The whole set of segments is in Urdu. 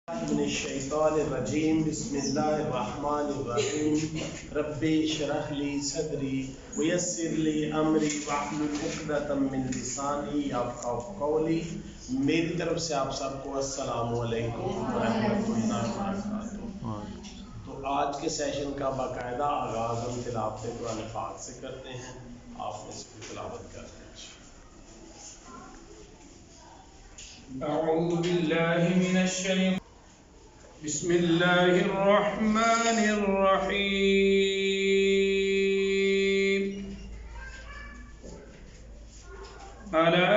من الشیطان الرجیم بسم اللہ الرحمن الرحیم ربی اشرح لی صدری ویسر لی امری واحلل عقدۃ من لسانی یفقهوا قولی۔ میری طرف سے آپ سب کو السلام علیکم ورحمۃ اللہ وبرکاتہ۔ تو آج کے سیشن کا باقاعدہ آغاز ہم تلاوت قرآن پاک سے کرتے ہیں، آپ نے اس کی تلاوت کرتے ہیں۔ اعوذ باللہ من الشیطان بسم اللہ الرحمن الرحیم الا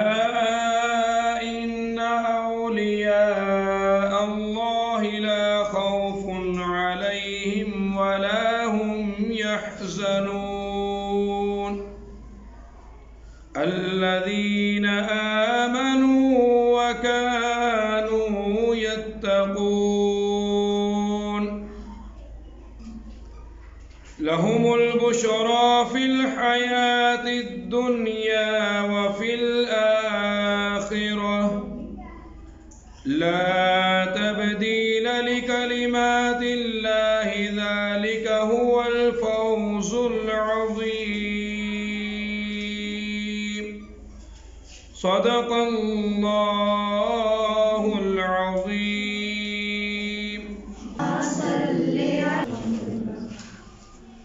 ان اولیاء اللہ لا خوف علیہم ولا هم يحزنون الذین آمنوا وكانوا يتقون لهم البشرى في الحياة الدنيا وفي الآخرة لا تبديل لكلمات الله ذلك هو الفوز العظيم صدق اللہ العظیم۔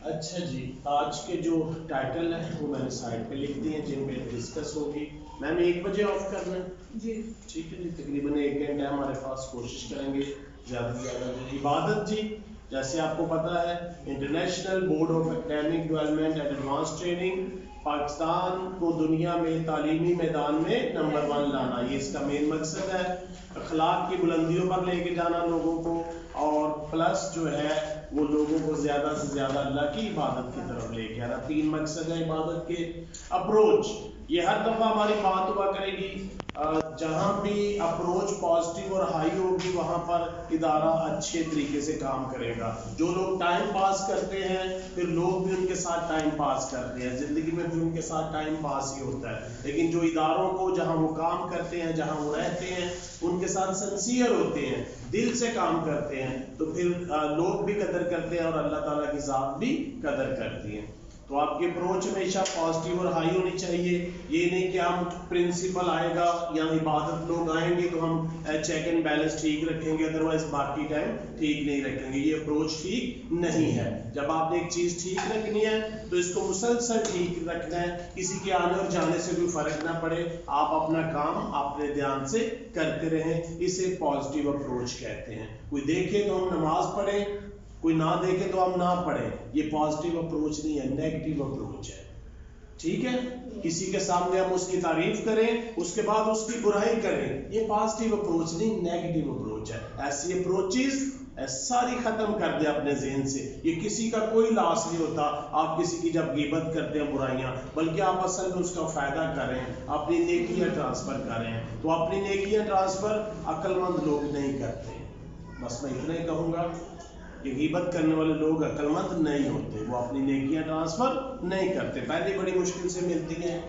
اچھا جی، آج کے جو ٹائٹل ہے وہ میں نے سائٹ پہ لکھ دی ہیں جن پہ ڈسکس ہوگی۔ میم 1 بجے آف کرنا ہے جی؟ ٹھیک ہے جی، تقریباً 1 گھنٹہ ہمارے پاس، کوشش کریں گے زیادہ سے زیادہ۔ عبادت جی، جیسے آپ کو پتہ ہے international board of academic development and advance training Pakistan کو دنیا میں تعلیمی میدان میں نمبر 1 لانا، یہ اس کا مین مقصد ہے۔ اخلاق کی بلندیوں پر لے کے جانا لوگوں کو، اور پلس جو ہے وہ لوگوں کو زیادہ سے زیادہ اللہ کی عبادت کی طرف لے کے آنا۔ 3 مقصد ہے عبادت کے۔ اپروچ، یہ ہر دفعہ ہماری بات ہوا کرے گی، جہاں بھی اپروچ پازیٹیو اور ہائی ہوگی وہاں پر ادارہ اچھے طریقے سے کام کرے گا۔ جو لوگ ٹائم پاس کرتے ہیں پھر لوگ بھی ان کے ساتھ ٹائم پاس کرتے ہیں، زندگی میں بھی ان کے ساتھ ٹائم پاس ہی ہوتا ہے۔ لیکن جو اداروں کو جہاں وہ کام کرتے ہیں، جہاں وہ رہتے ہیں، ان کے ساتھ سنسیئر ہوتے ہیں، دل سے کام کرتے ہیں، تو پھر لوگ بھی قدر کرتے ہیں اور اللہ تعالیٰ کی ذات بھی قدر کرتی ہیں۔ تو آپ کی اپروچ ہمیشہ پازیٹیو اور ہائی ہونی چاہیے۔ یہ نہیں کہ ہم پرنسپل آئے گا یا عبادت لوگ آئیں گے تو ہم چیک اینڈ بیلنس ٹھیک رکھیں گے، ادروائز باقی ٹائم ٹھیک نہیں رکھیں گے۔ یہ اپروچ ٹھیک نہیں ہے۔ جب آپ نے ایک چیز ٹھیک رکھنی ہے تو اس کو مسلسل ٹھیک رکھنا ہے، کسی کے آنے اور جانے سے کوئی فرق نہ پڑے، آپ اپنا کام اپنے دھیان سے کرتے رہیں، اسے پازیٹیو اپروچ کہتے ہیں۔ کوئی دیکھے تو ہم نماز پڑھیں، کوئی نہ دیکھے تو ہم نہ پڑھیں، یہ پازیٹیو اپروچ نہیں ہے، نیگیٹو اپروچ ہے۔ ٹھیک ہے، کسی کے سامنے ہم اس کی تعریف کریں اس کے بعد اس کی برائی کریں، یہ پازیٹیو اپروچ نہیں، نیگیٹو اپروچ ہے۔ ایسی اپروچز ساری ختم کر دیں اپنے ذہن سے، یہ کسی کا کوئی لاس نہیں ہوتا۔ آپ کسی کی جب غیبت کرتے ہیں برائیاں، بلکہ آپ اصل میں اس کا فائدہ کریں، اپنی نیکیاں ٹرانسفر کریں۔ تو اپنی نیکیاں ٹرانسفر عقل مند لوگ نہیں کرتے۔ بس میں اتنا ہی کہوں گا کہ غیبت کرنے والے لوگ عقل مند نہیں ہوتے، وہ اپنی نیکیاں ٹرانسفر نہیں کرتے، پہلے بڑی مشکل سے ملتی ہیں۔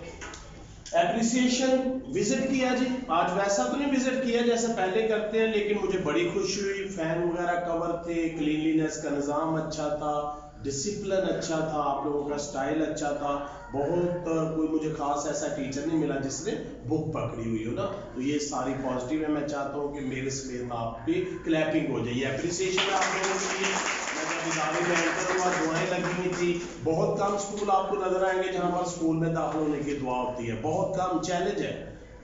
اپریسیشن وزٹ کیا جی، آج ویسا تو نہیں وزٹ کیا جیسے پہلے کرتے ہیں، لیکن مجھے بڑی خوشی ہوئی، فین وغیرہ کور تھے، کلینلینس کا نظام اچھا تھا، ڈسپلن اچھا تھا، آپ لوگوں کا سٹائل اچھا تھا۔ بہت کوئی مجھے خاص ایسا ٹیچر نہیں ملا جس نے بک پکڑی ہوئی ہو نا، تو یہ ساری پازیٹیو ہے۔ میں چاہتا ہوں کہ میرے سمیت آپ کی کلیپنگ ہو جائے، یہ اپریسیشن آپ لوگوں کے لیے۔ میں جب ادارے میں انٹر ہوا دعائیں لگی ہوئی تھی، بہت کم اسکول آپ کو نظر آئیں گے جہاں پر اسکول میں داخل ہونے کی دعا ہوتی ہے، بہت کم، چیلنج ہے،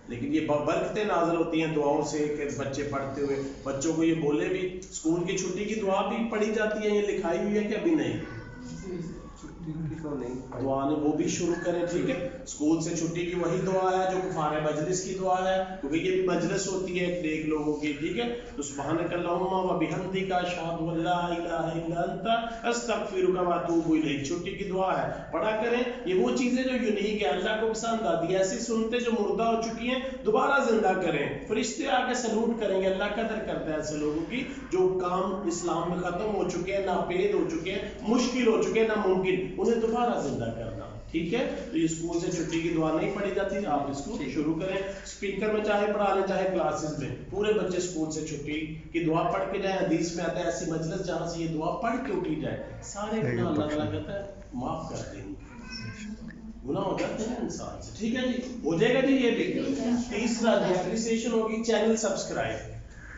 لیکن یہ برکتیں نازل ہوتی ہیں دعاؤں سے کہ بچے پڑھتے ہوئے بچوں کو یہ بولے بھی۔ اسکول کی چھٹی کی دعا بھی پڑھی جاتی ہے، یہ لکھائی ہوئی ہے کہ ابھی نہیں؟ دعا نے وہ بھی شروع کریں، ٹھیک ہے۔ اسکول سے چھٹی کی وہی دعا ہے جو کفار مجلس کی دعا ہے، کیونکہ یہ بھی مجلس ہوتی ہے ایک لوگوں کی، ٹھیک ہے۔ تو سبحانک اللہم و بحمدک اشہد ان لا الہ الا انت استغفرک و اتوب الیک، چھٹی کی دعا ہے، پڑھا کریں۔ یہ وہ چیزیں جو یونیک ہے، اللہ کو پسند آتی ہے، ایسی سنتے جو مردہ ہو چکی ہیں دوبارہ زندہ کریں، فرشتے آ کے سلوٹ کریں گے۔ اللہ قدر کرتا ہے ایسے لوگوں کی جو کام اسلام میں ختم ہو چکے ہیں، ناپید ہو چکے ہیں، مشکل ہو چکے ہیں، ناممکن، انہیں دوبارہ زندہ کرنا۔ ٹھیک ہے؟ تو یہ اسکول سے چھٹی کی دعا نہیں پڑھی جاتی، آپ اس کو شروع کریں، اسپیکر میں چاہے پڑھا لیں چاہے کلاسز میں، پورے بچے اسکول سے چھٹی کی دعا پڑھ کے جائیں۔ حدیث میں آتا ہے ایسی مجلس جہاں سے یہ دعا پڑھ کے اٹھی جائے سارے گناہ اللہ تعالیٰ کہتا ہے معاف کر دیں گے، گناہ ہو جاتے ہیں انسان سے۔ ٹھیک ہے جی، ہو جائے گا جی یہ دیکھیں۔ تیسرا جو اپریسیشن ہوگی، چینل سبسکرائب،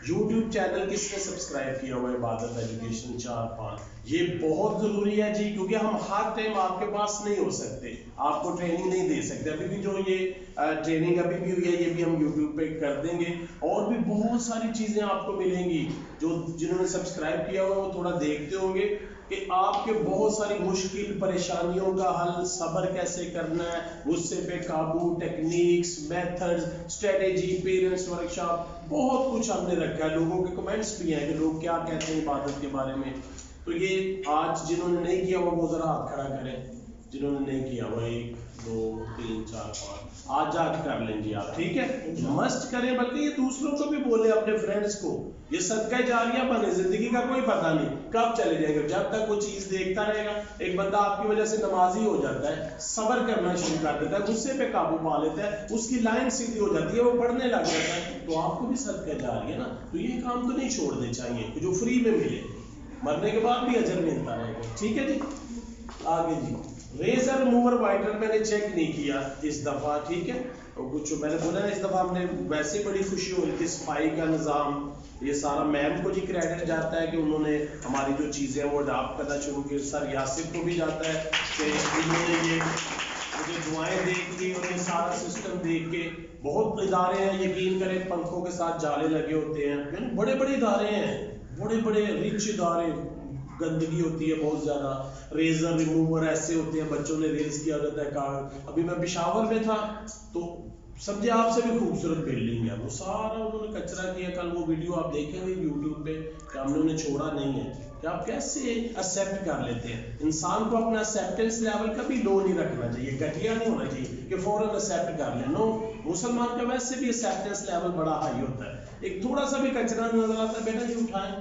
یوٹیوب چینل کس نے سبسکرائب کیا ہوا ہے عبادت ایجوکیشن 4-5، یہ بہت ضروری ہے جی، کیونکہ ہم ہر ٹائم آپ کے پاس نہیں ہو سکتے، آپ کو ٹریننگ نہیں دے سکتے۔ ابھی بھی جو یہ ٹریننگ ابھی بھی ہوئی ہے یہ بھی ہم یوٹیوب پہ کر دیں گے، اور بھی بہت ساری چیزیں آپ کو ملیں گی۔ جو جنہوں نے سبسکرائب کیا ہوا ہے وہ تھوڑا دیکھتے ہوں گے کہ آپ کے بہت ساری مشکل پریشانیوں کا حل، صبر کیسے کرنا ہے، غصے پہ قابو، techniques, method, strategy, parents workshop, بہت کچھ ہم نے رکھا ہے۔ لوگوں کے کمنٹس بھی ہیں کہ لوگ کیا کہتے ہیں عبادت کے بارے میں، تو یہ آج جنہوں نے نہیں کیا ہوا وہ ذرا ہاتھ کھڑا کریں، جنہوں نے نہیں کیا ہوا 1 2 3 4 5 آج کر لیں گے آپ، ٹھیک ہے؟ مسٹ کریں، بلکہ یہ دوسروں کو بھی بولے، اپنے فرینڈس کو، یہ صدقہ جاریہ بنے، زندگی کا کوئی پتہ نہیں کب چلے جائے گا، جب تک وہ چیز دیکھتا رہے گا۔ ایک بندہ آپ کی وجہ سے نمازی ہو جاتا ہے، صبر کرنا شروع کر دیتا ہے، غصے پہ قابو پا لیتا ہے، اس کی لائن سیدھی ہو جاتی ہے، وہ پڑھنے لگ جاتا ہے، تو آپ کو بھی صدقہ جاریہ نا، تو یہ کام تو نہیں چھوڑنے چاہیے جو فری میں ملے، مرنے کے بعد بھی اجر ملتا رہے گا۔ ٹھیک ہے جی، آگے جی، ریزر ریموور وائٹر میں نے چیک نہیں کیا اس دفعہ، ٹھیک ہے؟ اور کچھ میں نے بولا نا اس دفعہ ہم نے ویسے بڑی خوشی ہو رہی تھی، صفائی کا نظام، یہ سارا میم کو جی کریڈٹ جاتا ہے کہ انہوں نے ہماری جو چیزیں وہ اڈاپٹ کرنا شروع کی، سر یاسر کو بھی جاتا ہے کہ انہوں نے یہ مجھے دعائیں دیکھ لی اور یہ سارا سسٹم دیکھ کے۔ بہت ادارے ہیں، یقین کریں پنکھوں کے ساتھ جالے لگے ہوتے ہیں، یعنی بڑے بڑے ادارے ہیں، بڑے بڑے ریچ ادارے، گندگی ہوتی ہے بہت زیادہ، ریزر ریموور ایسے ہوتے ہیں، بچوں نے ریز کیا جاتا ہے کار۔ ابھی میں پشاور میں تھا تو سمجھے آپ سے بھی خوبصورت بلڈنگ ہے، وہ سارا انہوں نے کچرا کیا، کل وہ ویڈیو آپ دیکھیں گے یوٹیوب پہ کہ ہم نے انہیں چھوڑا نہیں ہے، کہ آپ کیسے ایکسیپٹ کر لیتے ہیں۔ انسان کو اپنا ایکسیپٹنس لیول کبھی لو نہیں رکھنا چاہیے، گھٹیا نہیں ہونا چاہیے کہ فوراً ایکسیپٹ کر لیں، نو، مسلمان کا ویسے بھی ایکسیپٹنس لیول بڑا ہائی ہوتا ہے، ایک تھوڑا سا بھی کچرا نظر آتا ہے بیٹا جی اٹھائیں،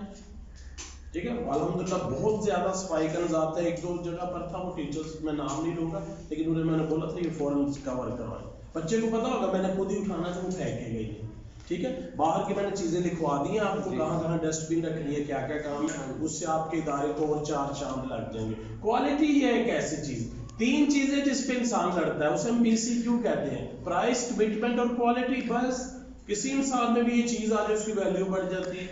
ٹھیک ہے؟ الحمدللہ بہت زیادہ صفائی کا نظام ہے، 1-2 جگہ پر تھا، وہ ٹیچرز میں نام نہیں لوں گا لیکن انہیں میں نے بولا تھا یہ فوراً کور کروائیں، بچے کو پتا ہوگا میں نے خود ہی اٹھانا تھا، وہ پھینکے گئی نہیں، ٹھیک ہے؟ باہر کی میں نے چیزیں لکھوا دی ہیں آپ کو، کہاں کہاں ڈسٹ بن رکھنی ہے، کیا کیا کام ہے، اس سے آپ کے ادارے کو اور 4 چاند لگ جائیں گے۔ کوالٹی یہ ہے ایک ایسی چیز، 3 چیزیں جس پہ انسان لڑتا ہے اسے ہم PCQ کہتے ہیں، پرائس، کمٹمنٹ اور کوالٹی۔ بس کسی انسان میں بھی یہ چیز آ جائے اس کی ویلیو بڑھ جاتی ہے،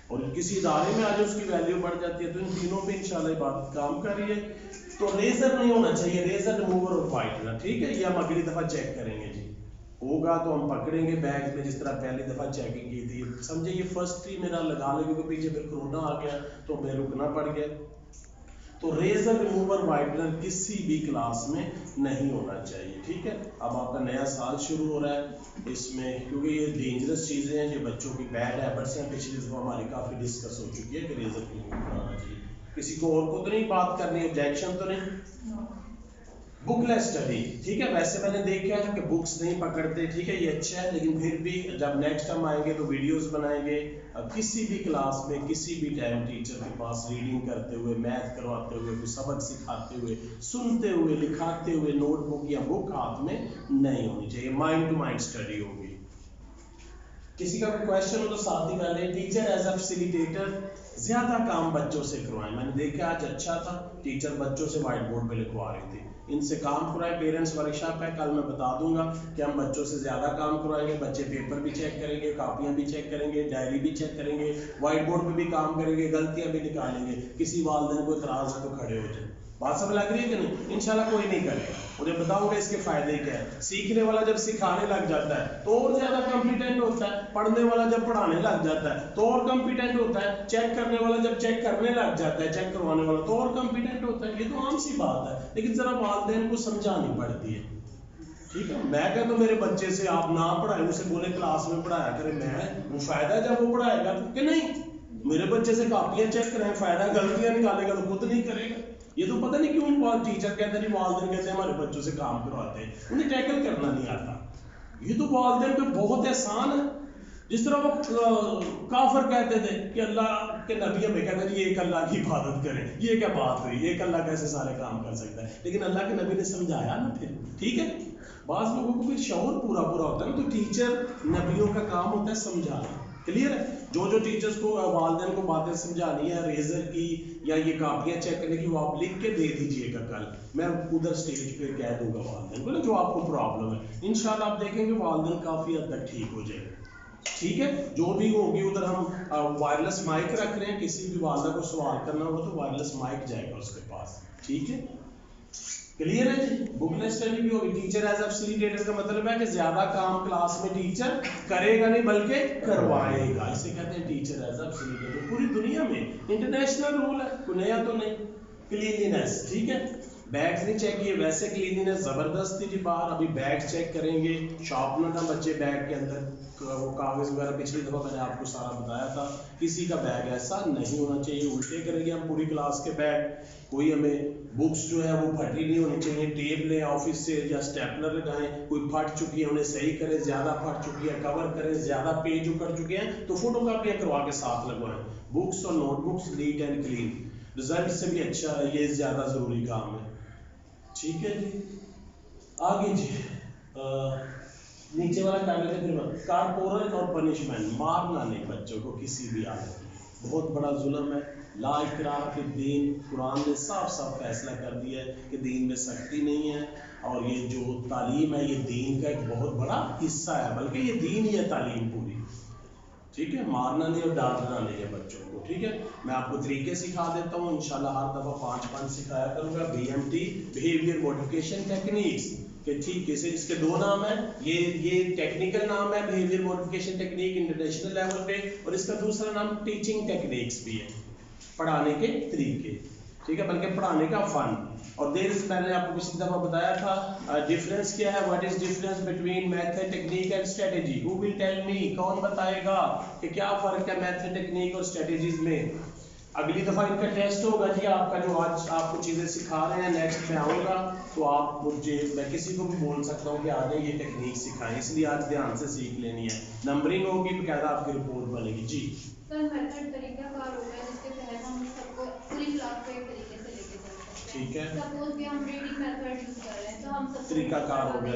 اور کسی ادارے میں آج اس کی ویلیو بڑھ جاتی ہے، تو ان تینوں پہ انشاءاللہ بات کام کر رہی ہے۔ تو ریزر نہیں ہونا چاہیے، ریزر ریموور اور وائٹنر، ٹھیک ہے؟ یہ ہم اگلی دفعہ چیک کریں گے جی، ہوگا تو ہم پکڑیں گے بیگ میں، جس طرح پہلی دفعہ چیکنگ کی تھی، سمجھے یہ فرسٹ ہی میرا لگا لے، کیونکہ پیچھے پھر کورونا آ گیا تو ہمیں رکنا پڑ گیا۔ تو ریزر ریموور وائٹنر کسی بھی کلاس میں نہیں ہونا چاہیے، ٹھیک ہے؟ اب آپ کا نیا سال شروع ہو رہا ہے، اس میں کیونکہ یہ ڈینجرس چیزیں ہیں، یہ بچوں کی بیڈ ہیبٹس ہیں، پچھلی دفعہ ہماری کافی ڈسکس ہو چکی ہے کہ ریزر ریموور بنانا چاہیے۔ کسی کو اور کو تو نہیں بات کرنی، آبجیکشن تو نہیں؟ بک لیس اسٹڈی، ٹھیک ہے؟ ویسے میں نے دیکھا ہے کہ بکس نہیں پکڑتے، ٹھیک ہے؟ یہ اچھا ہے، لیکن پھر بھی جب نیکسٹ ہم آئیں گے تو ویڈیوز بنائیں گے، کسی بھی کلاس میں کسی بھی ٹائم ٹیچر کے پاس ریڈنگ کرتے ہوئے، میتھ کرواتے ہوئے، کوئی سبق سکھاتے ہوئے، سنتے ہوئے، لکھاتے ہوئے نوٹ بک یا بک ہاتھ میں نہیں ہونی چاہیے، مائنڈ ٹو مائنڈ اسٹڈی ہوگی۔ کسی کا کوئی کویشچن ہو تو ساتھ ہی پہلے، ٹیچر ایز اے فیسیلیٹیٹر زیادہ کام بچوں سے کروائیں، میں نے دیکھا آج اچھا تھا، ٹیچر بچوں سے وائٹ بورڈ پہ لکھوا رہی تھی، ان سے کام کروائیں، پیرنٹس ورکشاپ ہے، کل میں بتا دوں گا کہ ہم بچوں سے زیادہ کام کروائیں گے، بچے پیپر بھی چیک کریں گے، کاپیاں بھی چیک کریں گے، ڈائری بھی چیک کریں گے، وائٹ بورڈ پہ بھی کام کریں گے، غلطیاں بھی نکالیں گے، کسی والدین کو اعتراض ہے تو کھڑے ہو جائیں، بات سب لگ رہی ہے کہ نہیں؟ انشاءاللہ کوئی نہیں کرے گا، مجھے بتاؤں گا اس کے فائدے کیا ہے۔ سیکھنے والا جب سکھانے لگ جاتا ہے تو اور زیادہ کمپیٹنٹ ہوتا ہے، پڑھنے والا جب پڑھانے لگ جاتا ہے تو اور کمپیٹنٹ ہوتا ہے، چیک کرنے والا جب چیک کرنے لگ جاتا ہے، چیک کروانے والا تو اور کمپیٹنٹ ہوتا ہے، یہ تو عام سی بات ہے، لیکن ذرا والدین کو سمجھانی پڑتی ہے، ٹھیک ہے؟ میں کہتا ہوں میرے بچے سے آپ نہ پڑھائیں، اسے بولے کلاس میں پڑھایا کرے، میں وہ فائدہ ہے جب وہ پڑھائے گا کہ نہیں، میرے بچے سے کاپیاں چیک کریں، فائدہ غلطیاں نکالے گا تو خود نہیں کرے گا۔ یہ تو پتہ نہیں کیوں ٹیچر کہتے ہیں، والدین کہتے ہیں ہمارے بچوں سے کام کرواتے ہیں، انہیں ٹیکل کرنا نہیں آتا، یہ تو والدین پہ بہت احسان ہے، جس طرح وہ کافر کہتے تھے کہ اللہ کے نبی ہمیں کہتے ہیں ایک اللہ کی عبادت کریں، یہ کیا بات ہوئی، ایک اللہ کیسے سارے کام کر سکتا ہے؟ لیکن اللہ کے نبی نے سمجھایا نا پھر، ٹھیک ہے. بعض لوگوں کو پھر شعور پورا ہوتا ہے نا، تو ٹیچر نبیوں کا کام ہوتا ہے سمجھانا. کلیئر ہے؟ جو ٹیچرز کو والدین کو باتیں سمجھانی ہے ریزر کی یا یہ کاپیاں چیک کرنے کی، وہ آپ لکھ کے دے دیجئے گا. کل میں ادھر اسٹیج پہ کہہ دوں گا والدین کو نا جو آپ کو پرابلم ہے. انشاءاللہ آپ دیکھیں گے والدین کافی حد تک ٹھیک ہو جائے گا. ٹھیک ہے، جو بھی ہوگی ادھر ہم وائرلیس مائک رکھ رہے ہیں، کسی بھی والدہ کو سوال کرنا ہوگا تو وائرلیس مائک جائے گا اس کے پاس. ٹھیک ہے، کلیئر ہے جی. بک لیس اسٹڈی بھی ہوگی. ٹیچر ایز اے فیسیلیٹیٹر کا مطلب ہے کہ زیادہ کام کلاس میں ٹیچر کرے گا نہیں بلکہ کروائے گا. اسے کہتے ہیں ٹیچر ایز اے فیسیلیٹیٹر. پوری دنیا میں انٹرنیشنل رول ہے، کوئی نیا تو نہیں. کلینینس، ٹھیک ہے، بیگز نہیں چیک کیے، ویسے کلینینس زبردست تھی جی. باہر ابھی بیگ چیک کریں گے، شارپنر تھا بچے بیگ کے اندر، وہ کاغذ وغیرہ پچھلی دفعہ میں نے آپ کو سارا بتایا تھا. کسی کا بیگ ایسا نہیں ہونا چاہیے. الٹے کریں گے ہم پوری کلاس کے بیگ. کوئی ہمیں بکس جو ہے وہ پھٹی نہیں ہونی چاہیے. ٹیپ لیں آفس سے یا اسٹیپلر لگائیں. کوئی پھٹ چکی ہے انہیں صحیح کریں، زیادہ پھٹ چکی ہے کور کریں، زیادہ پیج اکڑ چکے ہیں تو فوٹو کاپیاں کروا کے ساتھ لگوائیں. بکس اور notebooks neat and clean. Result سے بھی اچھا ہے، یہ زیادہ ضروری کام ہے. ٹھیک ہے جی. آگے جی نیچے والا کر لیتے پھر کارپورل اور پنشمنٹ. مارنا نہیں بچوں کو کسی بھی حالت میں، بہت بڑا ظلم ہے. لا اکراہ فی الدین، قرآن نے صاف صاف فیصلہ کر دیا ہے کہ دین میں سختی نہیں ہے. اور یہ جو تعلیم ہے یہ دین کا ایک بہت بڑا حصہ ہے، بلکہ یہ دین ہی ہے تعلیم پوری. ٹھیک ہے، مارنا نہیں اور ڈانٹنا نہیں ہے بچوں کو. ٹھیک ہے، میں آپ کو طریقے سکھا دیتا ہوں انشاءاللہ. ہر دفعہ 5 سکھایا کروں گا. BMT بیہیویئر موڈیفیکیشن ٹیکنیکس کہ ٹھیک ہے، اس کے 2 نام ہیں. یہ ٹیکنیکل نام ہے behaviour modification technique international level پہ، اور اس کا دوسرا نام ٹیچنگ ٹیکنیکس بھی ہے، پڑھانے کے طریقے. ٹھیک ہے، بلکہ پڑھانے کا فن. اور میں نے آپ کو پچھلی دفعہ بتایا تھا ڈفرینس کیا ہے. What is difference between method, technique and strategy? Who will tell me? کون بتائے گا کہ کیا فرق ہے میتھڈ، ٹیکنیک اور اسٹریٹجیز میں؟ اگلی دفعہ ان کا ٹیسٹ ہوگا جی آپ کا، جو آج آپ کو چیزیں سکھا رہے ہیں. نیکسٹ میں آؤں گا تو آپ مجھے، میں کسی کو بھی بول سکتا ہوں کہ آ جائیں یہ ٹیکنیک سکھائیں. اس لیے آج دھیان سے سیکھ لینی ہے. نمبرنگ ہوگی، باقاعدہ آپ کی رپورٹ بنے گی. جی سر میتھڈ طریقہ کار ہوگا جس کے تحت ہم سب کو پوری کلاس کو ایک طریقے سے لے کے چل سکتے ہیں. ٹھیک ہے، سپوز کہ ہم ریڈنگ میتھڈ یوز کر رہے ہیں تو ہم سب طریقہ کار ہو گیا.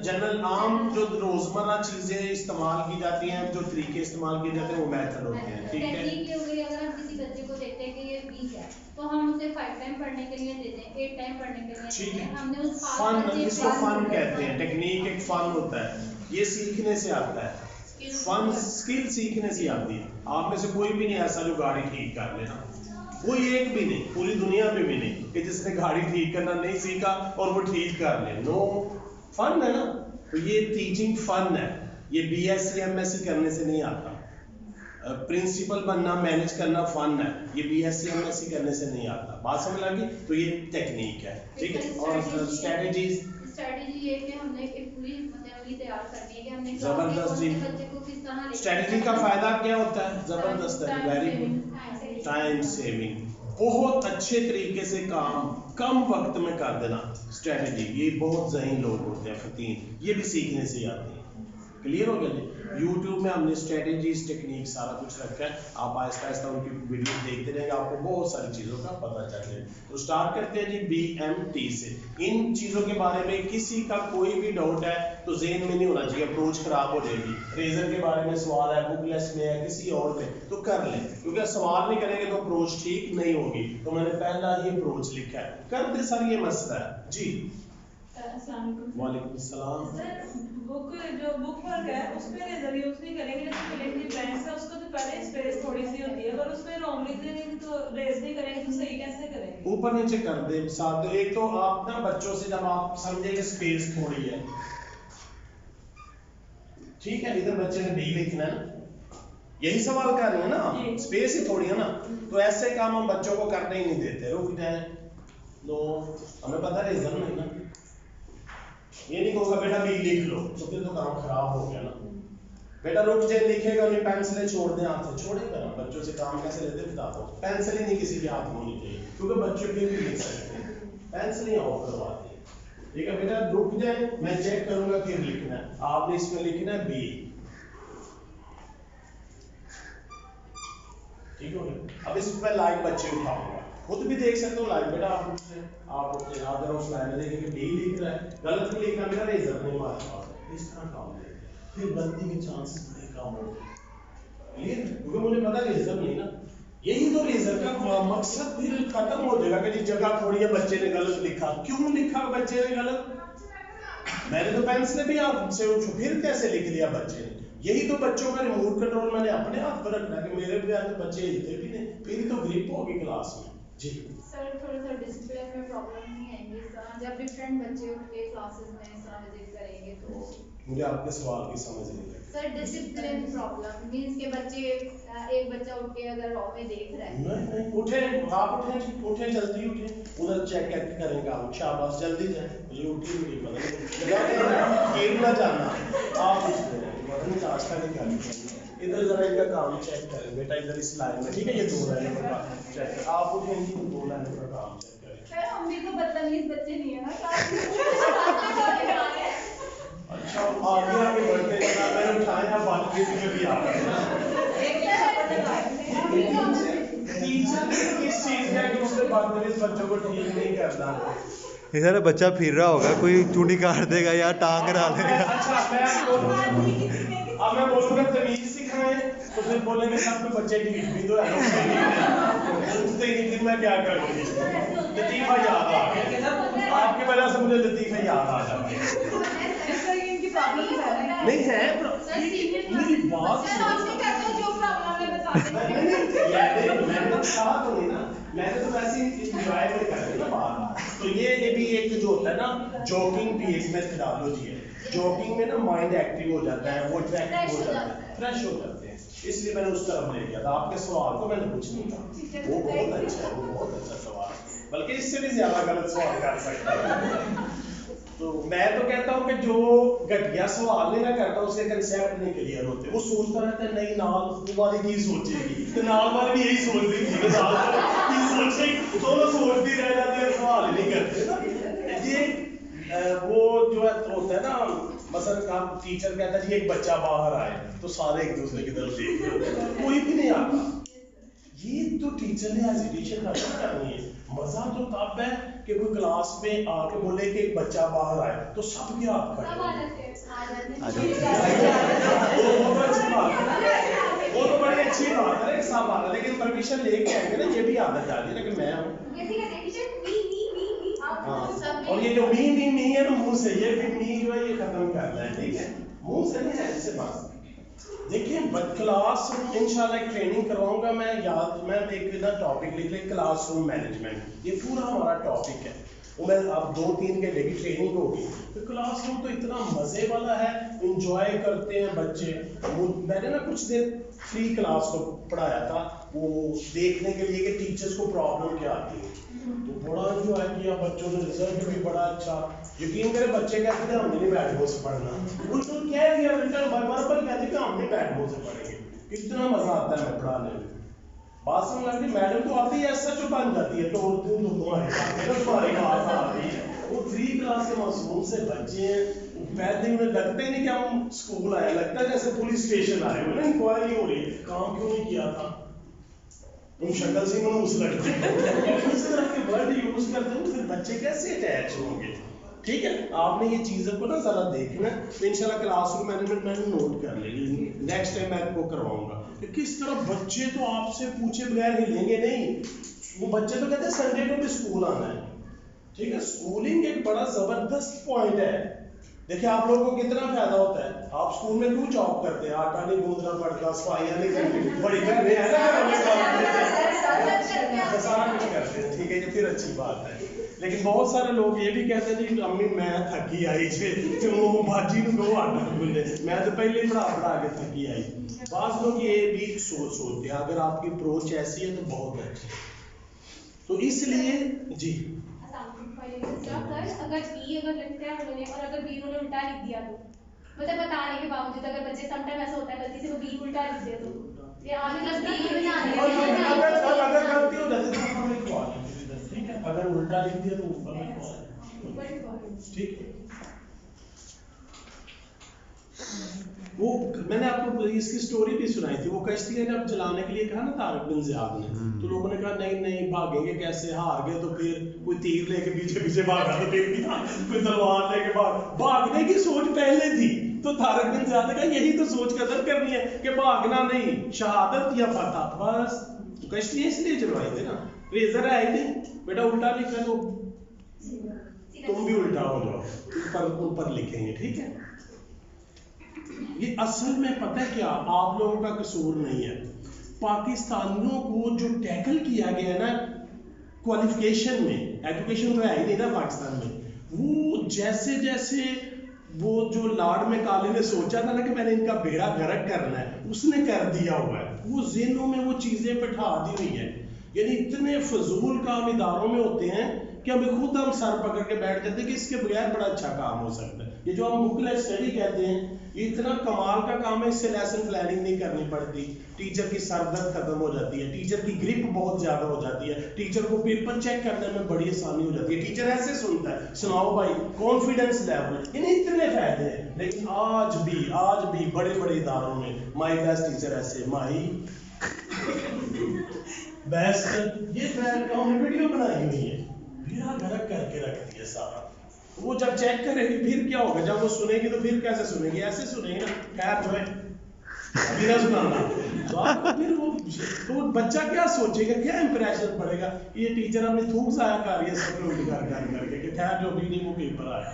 جنرل عام جو روزمرہ چیزیں استعمال کی جاتی ہیں، جو طریقے استعمال کیے جاتے ہیں وہ میتھڈ ہوتے ہیں. ٹھیک ہے، ٹیکنیک یہ ہو گئی. اگر ہم کسی بچے کو دیکھتے ہیں کہ یہ ویک ہے تو ہم اسے 5 ٹائم پڑھنے کے لیے دیتے ہیں، 8 ٹائم پڑھنے کے لیے دیتے ہیں. ہم نے اس فن، اس کو فن کہتے ہیں. ٹیکنیک ایک فن ہوتا ہے، یہ سیکھنے سے آتا ہے. فن اسکل سیکھنے سے آتی ہے. آپ میں سے کوئی بھی نہیں ایسا جو گاڑی ٹھیک کر لینا، کوئی ایک بھی نہیں پوری دنیا میں بھی نہیں کہ جس نے گاڑی ٹھیک کرنا نہیں سیکھا اور وہ ٹھیک کر لے. نو، فن ہے نا. تو یہ ٹیچنگ فن ہے. یہ BSc MSc کرنے سے نہیں آتا. پرنسپل بننا، مینج کرنا فن ہے. یہ BSc MSc کرنے سے نہیں آتا. بات سمجھ لگی؟ تو یہ ٹیکنیک ہے. ٹھیک ہے، اور اسٹریٹجیز، اسٹریٹجی یہ کہ ہم نے ایک پوری مطلب تیار کرنی ہے کہ ہم نے زبردست جی. بچے کو کس طرح اسٹریٹجی کا فائدہ کیا ہوتا ہے؟ زبردست ہے، ویری گڈ. ٹائم سیونگ، بہت اچھے طریقے سے کام کم وقت میں کر دینا. اسٹریٹجی، یہ بہت ذہین لوگ ہوتے ہیں فتین، یہ بھی سیکھنے سے آتے ہیں. کلیئر ہو گیا جی. یوٹیوب میں ہم نے اسٹریٹجیز، ٹیکنیک سارا کچھ رکھا ہے. آپ آہستہ آہستہ ان کی ویڈیو دیکھتے رہیں گے، آپ کو بہت ساری چیزوں کا پتہ چل جائے. تو اسٹارٹ کرتے ہیں جی BMT سے. ان چیزوں کے بارے میں کسی کا کوئی بھی ڈاؤٹ ہے تو ذہن میں نہیں ہونا چاہیے، اپروچ خراب ہو جائے گی. ریزن کے بارے میں سوال ہے، بک لیس میں ہے، کسی اور میں، تو کر لیں. کیونکہ سوال نہیں کریں گے تو اپروچ ٹھیک نہیں ہوگی. تو میں نے پہلا ہی اپروچ لکھا ہے. کرتے سر یہ مسئلہ ہے. جی السلام علیکم. وعلیکم السلام. سر جو بک ورک ہے اس پہ ریزر یوز نہیں کریں گے، جیسے ملٹری بینکس ہے اس کو تو پہلے اسپیس تھوڑی سی ہوتی ہے، اگر اس پہ روم لکھ دیں گے تو ریز نہیں کریں گے تو صحیح کیسے کریں گے؟ اوپر نیچے کر دیں ساتھ. ایک تو آپ نا بچوں سے جب آپ سمجھیں کہ اسپیس تھوڑی ہے، ٹھیک ہے، ادھر بچے نے B لکھنا ہے نا، یہی سوال کر رہے ہیں نا، اسپیس ہی تھوڑی ہے نا، تو ایسے کام ہم بچوں کو کرنے ہی نہیں دیتے. رک جائیں، لو ہمیں پتہ ریزن نہیں نا، یہ نہیں کہوں گا بیٹا B لکھ لو تو پھر تو کام خراب ہو گیا نا. بیٹا رک جائے، لکھے گا نہیں، پینسلیں چھوڑ دیں ہاتھ سے. چھوڑے گا نا، بچوں سے کام کیسے لیتے بتا دو. پینسل ہی نہیں کسی کے ہاتھ میں ہونی چاہیے کیونکہ بچے بھی لکھ سکتے ہیں. پینسل ہی آف کرواتے ہیں. ٹھیک ہے بیٹا رک جائیں، میں چیک کروں گا پھر لکھنا ہے. آپ نے اس میں لکھنا ہے B. ٹھیک ہو گیا. اب اس میں لائک بچے اٹھاؤں گا, خود بھی دیکھ سکتے ہو لائک بیٹا آپ اٹھتے ہیں اگر اس لائن میں دیکھیں کہ بی لکھ رہا ہے, غلط بھی لکھا میرا ریزر نہیں ہمارے پاس, اس طرح کام لے پھر غلطی کے چانسز بڑے کام ہوتے ہیں. کلیئر, کیونکہ مجھے پتا ریزر نہیں نا, یہی تو ریزر کا مقصد پھر ختم ہو جائے گا کہ جی جگہ تھوڑی ہے بچے نے غلط لکھا, کیوں لکھا بچے نے غلط, میں نے تو پینسل بھی آپ سے پھر کیسے لکھ دیا بچے نے. یہی تو بچوں کا ریموٹ کنٹرول میں نے اپنے ہاتھ پر رکھنا کہ میرے بھی تو بچے ہلتے بھی نہیں, پھر تو گریپ ہوگی کلاس میں. جی سر تھوڑا سا ڈسپلن میں پرابلم نہیں آئیں گی جب ڈفرینٹ بچے اٹھ کے کلاسز میں اس طرح وزٹ کریں گے تو. مجھے آپ کے سوال کی سمجھ نہیں لگی. سر ڈسپلن پرابلم مینس کہ بچے ایک بچہ اٹھ کے اگر رو میں دیکھ رہا ہے, نہیں اٹھیں آپ اٹھیں جلدی اٹھیں, ادھر چیک کریں گے آپ, شاباش جلدی جائیں, یہ اٹھی بھی نہیں نہ جانا آپ ناشتہ نہیں کریں, ادھر ذرا ان کا کام چیک کریں بیٹا, ادھر اس لائن میں ٹھیک ہے, یہ 2 لائنوں پر کام چیک کریں, آپ اٹھیں گی 2 لائنوں پر کام چیک کریں. سر ہم بھی تو بدتمیز بچے نہیں ہیں نا. اچھا آگے بڑھتے ہیں, میں نے اٹھائے آپ باقی میں بھی آ گئے نا. ٹیچر کس چیز کا کہ اس سے بدتمیز بچوں کو ٹھیک نہیں کرنا. یہ سارا بچہ پھر رہا ہوگا, کوئی چونی کاٹ دے گا یا ٹانگ ڈال دے گا. اب میں بولوں گا تمیز سکھائیں تو پھر بولیں گے سب کے بچے ڈیٹ بھی تو ہے, پوچھتے ہی نہیں, پھر میں کیا کروں گی. لطیفہ یاد آ گیا, آپ کی وجہ سے مجھے لطیفہ یاد آ جاتے ہیں. نہیں ہے میری بات میں نے کہا تو نہیں نا, میں نے تو ویسے انجوائے میں کر نا بات. تو یہ بھی ایک جو ہوتا ہے نا جوکنگ بھی ایک میتھڈالوجی ہے. جوکنگ میں نا مائنڈ ایکٹیو ہو جاتا ہے, وہ اٹریکٹیو ہو جاتا ہے, فریش ہو جاتے ہیں, اس لیے میں نے اس طرف لے گیا تھا. آپ کے سوال کو میں نے کچھ نہیں کہا, وہ بہت اچھا ہے, وہ بہت اچھا سوال, بلکہ اس سے بھی زیادہ غلط سوال کر سکتا ہے. تو میں تو کہتا ہوں کہ جو گھٹیا سوال نہیں نہ کرتا اس کے کنسیپٹ نہیں کلیئر ہوتے. وہ سوچتا رہتا ہے نہیں نال والی کی سوچے گی, تو نال والی بھی یہی سوچ رہی تھی کہ نال کی سوچے گی, دونوں سوچتی رہ جاتی ہے, سوال ہی نہیں کرتے نا. یہ وہ جو ہوتا ہے نا, مثلا ٹیچر کہتا ہے جی ایک بچہ باہر آئے تو سارے ایک دوسرے کی طرف دیکھ رہے ہوتے ہیں, کوئی بھی نہیں آتا. یہ تو ٹیچر نے ایجوکیشن ختم کرنی ہے. مزہ تو تب ہے کہ کوئی کلاس میں آ کے بولے کہ ایک بچہ باہر آئے تو سب کے ہاتھ کھڑے وہ تو بڑی اچھی بات ہے, سب آتا ہے, لیکن پرمیشن لے کے آئیں گے نا, یہ بھی عادت ڈالی نا کہ میں ہوں. اور یہ جو می ہے نا منہ سے, یہ بھی می جو ہے یہ ختم کرنا ہے, ٹھیک ہے, منہ سے نہیں ہے ایسے بات. دیکھیں کلاس روم انشاءاللہ ایک ٹریننگ کرواؤں گا میں, یاد میں ایک نا ٹاپک لکھ لیں کلاس روم مینجمنٹ, یہ پورا ہمارا ٹاپک ہے. وہ میں اب 2-3 گھنٹے کی ٹریننگ ہوگی. تو کلاس روم تو اتنا مزے والا ہے, انجوائے کرتے ہیں بچے. میں نے نا کچھ دیر فری کلاس کو پڑھایا تھا, وہ دیکھنے کے لیے کہ ٹیچرس کو پرابلم کیا آتی ہے, تو بڑا انجوائے کیا بچوں نے, رزلٹ بھی بڑا اچھا. یقین کرے بچے کہتے تھے ہم نہیں بیٹ بال سے پڑھنا, بالکل کہہ دیا برابر کہتے کہ ہم نہیں بیٹ بال سے پڑھیں گے. کتنا مزہ آتا ہے میں پڑھانے میں. بات سمجھ لگتی میڈم تو آتی ہے ایسا جو بن جاتی ہے, تو تمہاری بات آ رہی ہے. وہ 3 کلاس کے معصوم سے بچے ہیں, پہلے انہیں لگتا ہی نہیں کہ ہم اسکول آئے, لگتا ہے جیسے پولیس اسٹیشن آئے ہوئے نا, انکوائری ہو رہی ہے کام کیوں نہیں کیا تھا. تم شکل سے منوس لگتے ہیں, اس طرح کے ورڈ یوز کرتے ہو, پھر بچے کیسے اٹیچ ہوں گے. ٹھیک ہے, آپ نے یہ چیزوں کو نا ذرا دیکھنا ہے, تو انشاءاللہ کلاس روم مینجمنٹ میں نے نوٹ کر لیں گے, نیکسٹ ٹائم میں آپ کو کرواؤں گا کہ کس طرح بچے تو آپ سے پوچھے بغیر ہلیں گے نہیں. وہ بچے تو کہتے ہیں سنڈے کو بھی اسکول آنا ہے. ٹھیک ہے, اسکولنگ ایک بڑا زبردست پوائنٹ ہے. دیکھیں آپ لوگوں کو کتنا فائدہ ہوتا ہے, آپ اسکول میں کیوں جاب کرتے ہیں, آٹا نہیں گوندنا پڑتا, صفائیاں نہیں کرنی, بڑی بہنیں ہیں نا, ٹھیک ہے, یہ پھر اچھی بات ہے. لیکن بہت سارے لوگ یہ بھی کہتے ہیں جی امی میں تھکی آئی جی, وہ باجی کو آٹا گوندے, میں تو پہلے پڑھا کے تھکی آئی. بعض لوگ یہ بھی سوچتے ہیں, اگر آپ کی اپروچ ایسی ہے تو بہت اچھی. تو اس لیے جی اگر بی اگر لکھتے ہیں انہوں نے, اور اگر بی انہوں نے الٹا لکھ دیا تو مطلب بتانے کے باوجود, اگر بچے سم ٹائم ایسا ہوتا ہے غلطی سے وہ بی الٹا لکھ دے تو یہ آگے پلس بی اگر غلطی ہو جاتی تو ہمیں کال, ٹھیک ہے, اگر الٹا لکھ دیا تو اوپر میں کال, ٹھیک ہے. وہ میں نے آپ کو اس کی سٹوری بھی سنائی تھی. وہ کشتیاں جب جلانے کے لیے کہا نا طارق بن زیاد نے, تو لوگوں نے کہا نہیں نہیں بھاگیں گے کیسے, ہار گئے تو پھر کوئی تیر لے کے پیچھے پیچھے بھاگا تو پھر کیا, کوئی تلوار لے کے بھاگنے کی سوچ پہلے تھی. تو طارق بن زیاد نے کہا یہی تو سوچ قدر کرنی ہے کہ بھاگنا نہیں, شہادت یا فتح بس. کشتی اس لیے چلوائی تھی نا, ریزر ہے ہی نہیں بیٹا, الٹا لکھا تو تم بھی الٹا ہو جاؤ, اوپر لکھیں گے, ٹھیک ہے. یہ اصل میں پتہ ہے کیا, آپ لوگوں کا قصور نہیں ہے. پاکستانیوں کو جو ٹیکل کیا گیا ہے نا کوالیفیکیشن میں, ایجوکیشن تو ہے ہی نہیں نا پاکستان میں, وہ جیسے جیسے وہ جو لارڈ میں کالے نے سوچا تھا نا کہ میں نے ان کا بیڑا غرق کرنا ہے, اس نے کر دیا ہوا ہے. وہ ذہنوں میں وہ چیزیں بٹھا دی ہوئی ہیں. یعنی اتنے فضول کام اداروں میں ہوتے ہیں کہ ہمیں خود ہم سر پکڑ کے بیٹھ جاتے ہیں کہ اس کے بغیر بڑا اچھا کام ہو سکتا ہے. یہ جو ہم بک لیس اسٹڈی کہتے ہیں, یہ اتنا کمال کا کام ہے, اس سے لیسن پلاننگ نہیں کرنی پڑتی, ٹیچر کی سر درد ختم ہو جاتی ہے, ٹیچر کی گرپ بہت زیادہ ہو جاتی ہے, ٹیچر کو پیپر چیک کرنے میں بڑی آسانی ہو جاتی ہے, ٹیچر ایسے سنتا ہے سناؤ بھائی, کانفیڈنس لیول, یعنی اتنے فائدے ہیں. لیکن آج بھی بڑے بڑے اداروں میں مائی بیسٹ ٹیچر ایسے, مائی بیسٹ, یہ ویڈیو بنائی ہوئی ہے, بیڑا غرق کر کے رکھ دیا سارا. وہ جب چیک کرے گی پھر کیا ہوگا, جب وہ سنے گی تو پھر کیسے سنے گی, ایسے سنے گی نا, خیر جو ہے ابھی نہ سنانا. تو آپ کو پھر وہ بچہ کیا سوچے گا, کیا امپریشن پڑے گا, یہ ٹیچر اپنی تھوک ضائع کر رہی ہے سب لوگ کر کے کہ خیر جو بھی نہیں وہ پیپر آیا,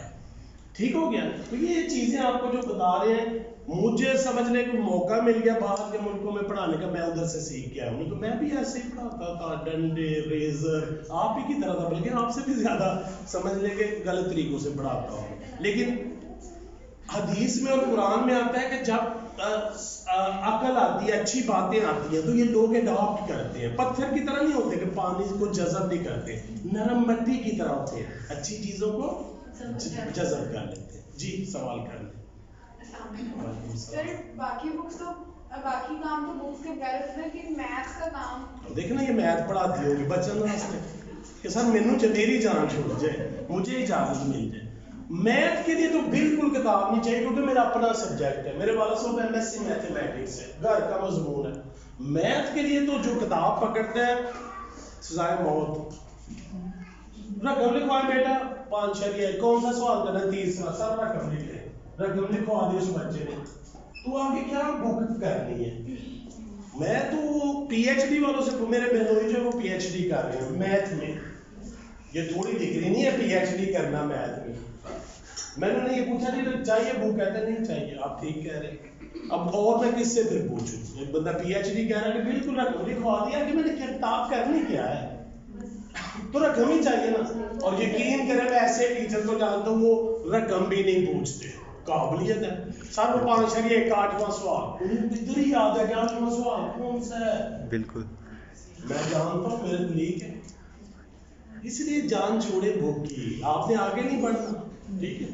ٹھیک ہو گیا. تو یہ چیزیں آپ کو جو بتا رہے ہیں, مجھے سمجھنے کو موقع مل گیا باہر کے ملکوں میں پڑھانے کا, میں ادھر سے سیکھ کے آیا ہوں. تو میں بھی ایسے ہی پڑھاتا تھا, ڈنڈے ریزر آپ ہی کی طرح تھا, بلکہ آپ سے بھی زیادہ سمجھ لیں کہ غلط طریقوں سے پڑھاتا ہوں. لیکن حدیث میں اور قرآن میں آتا ہے کہ جب عقل آتی ہے, اچھی باتیں آتی ہیں, تو یہ لوگ اڈاپٹ کرتے ہیں. پتھر کی طرح نہیں ہوتے کہ پانی کو جذب نہیں کرتے, نرم مٹی کی طرح ہوتے ہیں, اچھی چیزوں کو جذب کر لیتے ہیں. جی سوال کر لیں. سر باقی بکس تو باقی کام تو بکس کے بغیر ہوتے ہیں, کہ میتھس کا کام دیکھنا یہ میتھ پڑھاتی ہوگی بچن واسطے کہ سر میری جان چھوڑ جائے, مجھے اجازت مل جائے. میتھ کے لیے تو بالکل کتاب نہیں چاہیے, کیونکہ میرا اپنا سبجیکٹ ہے, میرے والا صاحب ایم ایس سی میتھمیٹکس ہے, گھر کا مضمون ہے. میتھ کے لیے تو جو کتاب پکڑتا ہے سزائے موت. رقم لکھوائے بیٹا 5 شریعہ, کون سا سوال کرنا ہے, تیسرا, سر رقم لکھے, رقم لکھوا دی اس بچے نے, تو آگے کیا بک کرنی ہے. میں تو پی ایچ ڈی والوں سے, میرے بہنوئی جو ہے وہ پی ایچ ڈی کر رہے ہیں میتھ میں, یہ تھوڑی ڈگری نہیں ہے پی ایچ ڈی کرنا میتھ میں. میں نے یہ پوچھا نہیں چاہیے بک, کہتے نہیں چاہیے, آپ ٹھیک کہہ رہے ہیں. اب اور میں کس سے پھر پوچھوں, ایک بندہ پی ایچ ڈی کہہ رہا ہے کہ بالکل رقم لکھوا دیا, کہ میں نے کتاب کرنی کیا ہے, تو رقم ہی چاہیے نا. اور یقین کریں میں ایسے ٹیچر کو جانتا ہوں وہ رقم بھی نہیں پوچھتے, قابلیت ہے. سر وہ 5 شریعہ 8واں سوال انہیں کتنی یاد ہے کہ 8واں سوال کون سا ہے, بالکل میں جانتا ہوں, میرے لیک ہے. اس لیے جان چھوڑے بک کی, آپ نے آگے نہیں بڑھنا, ٹھیک ہے,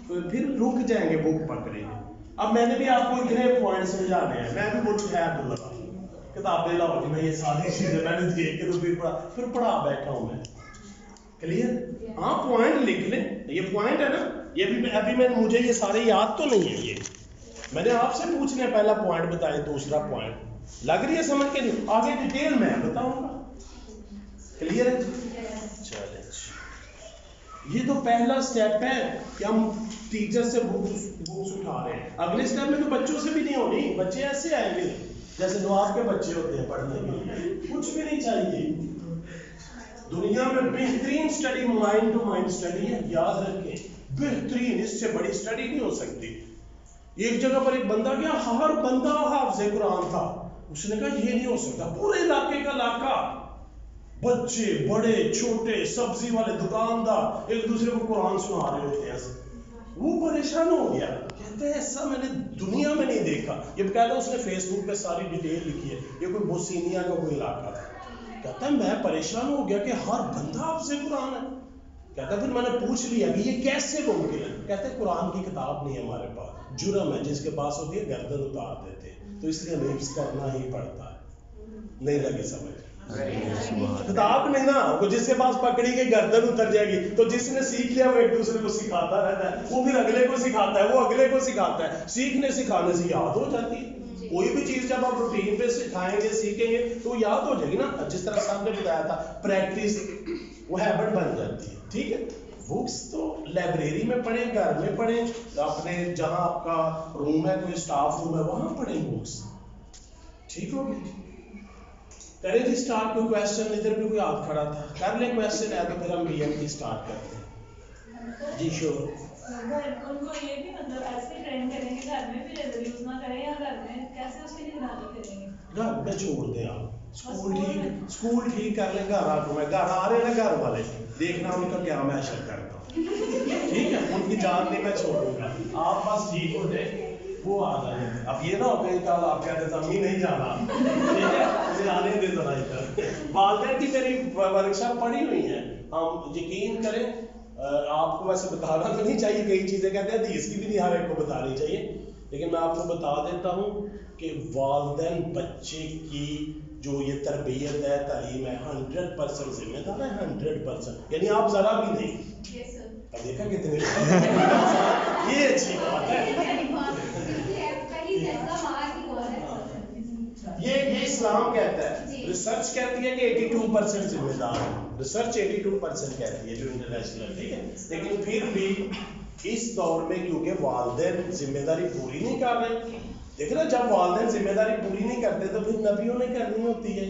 پھر رک جائیں گے بک پکڑیں گے. اب میں نے بھی آپ کو اتنے پوائنٹ سمجھانے ہیں, میں بھی بک خیر دوں کتابیں لاؤ کہ میں یہ ساری چیزیں میں نے دیکھ کے تو پھر پڑھا بیٹھا ہوں میں. کلیئر, ہاں پوائنٹ لکھ لیں, یہ پوائنٹ ہے نا, یہ بھی ابھی میں مجھے یہ سارے یاد تو نہیں ہے, یہ میں نے آپ سے پوچھنے پہلا پوائنٹ بتائے, دوسرا پوائنٹ لگ رہی ہے سمجھ کے نہیں, آگے ڈیٹیل میں بتاؤں گا. کلیئر ہے, چلیں یہ تو پہلا سٹیپ ہے کہ ہم ٹیچر سے بکس اٹھا رہے ہیں. اگلے سٹیپ میں تو بچوں سے بھی نہیں ہونی, بچے ایسے آئیں گے جیسے نواب کے بچے ہوتے ہیں پڑھنے کے لیے, کچھ بھی نہیں چاہیے. دنیا میں بہترین study mind to mind study ہے, یاد رکھیں, بہترین, اس سے بڑی سٹڈی نہیں ہو سکتی. ایک جگہ پر ایک بندہ گیا, ہر بندہ حافظ قرآن تھا, اس نے کہا یہ نہیں ہو سکتا, پورے علاقے کا علاقہ, بچے بڑے چھوٹے, سبزی والے دکاندار ایک دوسرے کو قرآن سنا رہے ہوتے ہیں. وہ پریشان ہو گیا, کہتے ہیں ایسا میں نے دنیا میں نہیں دیکھا. یہ بقاعدہ اس نے فیس بک پہ ساری ڈیٹیل لکھی ہے, یہ کوئی بوسینیا کا کوئی علاقہ تھا. کہتا ہے میں پریشان ہو گیا کہ ہر بندہ حافظ قرآن ہے. کہتا ہے پھر میں نے پوچھ لیا کہ یہ کیسے ممکن ہے. کہتے ہیں قرآن کی کتاب نہیں ہے ہمارے پاس, جرم ہے, جس کے پاس ہوتی ہے گردن اتار دیتے, تو اس لیے ہمیں حفظ کرنا ہی پڑتا ہے. نہیں لگے سمجھ, کتاب نہیں نا، وہ جس کے پاس پکڑی کے گردن اتر جائے گی، تو جس نے سیکھ لیا وہ ایک دوسرے کو سکھاتا رہتا ہے، وہ پھر اگلے کو سکھاتا ہے، وہ اگلے کو سکھاتا ہے، سیکھنے سکھانے سے یاد ہو جاتی ہے۔ کوئی بھی چیز جب آپ روٹین پہ سکھائیں گے سیکھیں گے تو وہ یاد ہو جائے گی نا، جس طرح سب نے بتایا تھا پریکٹس وہ ہیبٹ بن جاتی ہے، ٹھیک ہے۔ بکس تو لائبریری میں پڑھیں، گھر میں پڑھیں، اپنے جہاں آپ کا روم ہے، کوئی اسٹاف روم ہے وہاں پڑھیں بکس، ٹھیک ہوگی۔ کریں جی اسٹارٹ، کوئی کویسچن؟ ادھر بھی کوئی ہاتھ کھڑا تھا، کر لیں کویسچن ہے تو پھر ہم بی ایم کی اسٹارٹ کرتے ہیں جی شور۔ ان کو یہ بھی مطلب ایسے ٹرین کریں گے گھر میں بھی ریزر یوز نہ کریں، یا گھر میں کیسے اس کی نگرانی کریں گے؟ گھر میں چھوڑ دیں آپ، اسکول ٹھیک کر لیں، گھر آ رہے ہیں گھر والے، دیکھنا ان کا کیا میں اشر کرتا ہوں، ٹھیک ہے، ان کی جان نہیں میں چھوڑوں گا، آپ بس ٹھیک ہو جائے وہ آ جائیں گے۔ اب یہ نہ ہو کہ کل آپ کہتے ہیں امی نہیں جانا، ٹھیک ہے، مجھے آنے دے ذرا ادھر۔ والدین کی میری ورکشاپ پڑھی ہوئی ہیں، ہم یقین کریں، آپ کو ویسے بتانا تو نہیں چاہیے، کئی چیزیں کہتے ہیں حدیث کی بھی نہیں ہر ایک کو بتانی چاہیے، لیکن میں آپ کو بتا دیتا ہوں کہ والدین بچے کی جو یہ تربیت ہے، تعلیم ہے، 100% ذمہ دار ہے، 100%، یعنی آپ ذرا بھی نہیں۔ دیکھا کتنے یہ اچھی بات ہے، یہ اسلام کہتا ہے، ریسرچ کہتی ہے کہ 82% ذمہ دار ہے، ریسرچ 82% کہتی ہے جو انٹرنیشنل، ٹھیک ہے، لیکن پھر بھی اس دور میں کیونکہ والدین ذمہ داری پوری نہیں کر رہے، دیکھیں نا، جب والدین ذمہ داری پوری نہیں کرتے تو پھر نبیوں نے کرنی ہوتی ہے،